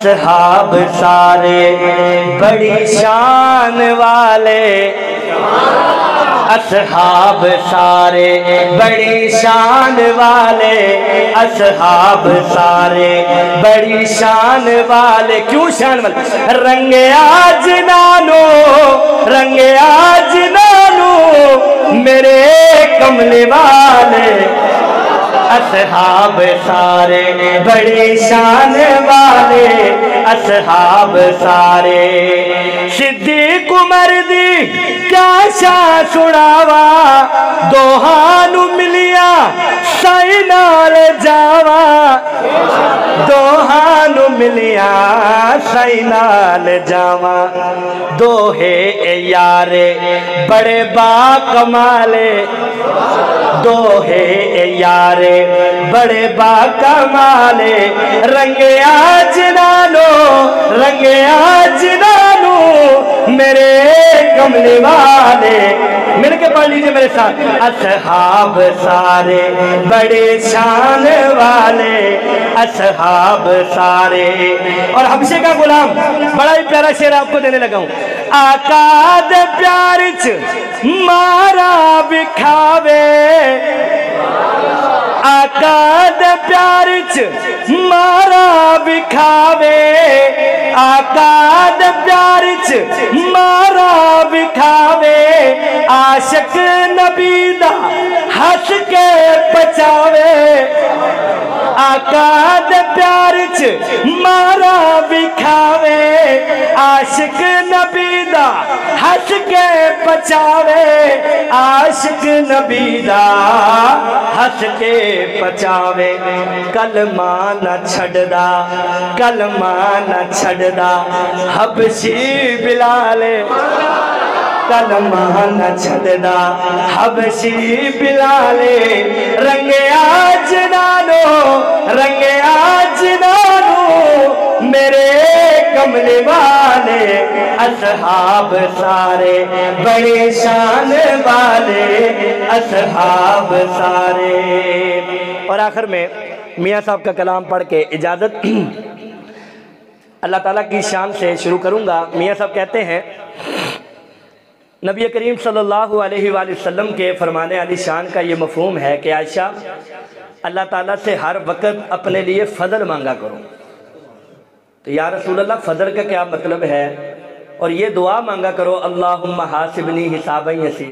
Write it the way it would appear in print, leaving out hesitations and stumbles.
صحاب سارے بڑی شان والے، اصحاب سارے بڑی شان والے، اصحاب سارے بڑی شان والے۔ کیوں شان والے؟ رنگ آج نانو، رنگ آج نانو میرے کملے والے، اصحاب سارے بڑی شان والے، اصحاب سارے۔ صدیق عمر دی کیا شان سناوا، دوہانو ملیا سائی نال جاوا، دوہانو ملیا سائی نال جاوا۔ دوہے یارے بڑے با کمالے، دوہے یارے بڑے با کمالے، رنگ آج نانو، رنگ آج نانو میرے کملے والے۔ مل کے پڑھ لیجئے میرے ساتھ، اصحاب سارے بڑے شان والے، اصحاب سارے۔ اور حبشے کا غلام بڑا ہی پیارا شعر آپ کو دینے لگا ہوں۔ آقا دے پیار چ مارا بکھاوے، آقا دے پیار چ مارا بکھاوے، آقا دے پیار چ مارا بکھاوے، عاشق نبی دا ہس کے بچاوے، آقا دے پیار چ مارا بکھاوے، عاشق نبی دا ہس کے بچاوے، عاشق نبی دا ہس کے بچاوے۔ کلمہ نہ چھڑدا، کلمہ نہ چھڑدا حبشی بلال، کلمہ نہ چھڑدا حبشی بلال، رنگ آج نانو، رنگ آج نانو میرے کملے والے، اصحاب سارے بڑے شان والے، اصحاب سارے۔ اور آخر میں میاں صاحب کا کلام پڑھ کے اجازت اللہ تعالیٰ کی شان سے شروع کروں گا۔ میاں صاحب کہتے ہیں، نبی کریم صلی اللہ علیہ وآلہ وسلم کے فرمان علی شان کا یہ مفہوم ہے کہ عائشہ اللہ تعالیٰ سے ہر وقت اپنے لیے فضل مانگا کرو۔ تو یا رسول اللہ فضل کا کیا مطلب ہے؟ اور یہ دعا مانگا کرو، اللہم حاسبنی حسابا یسیرا۔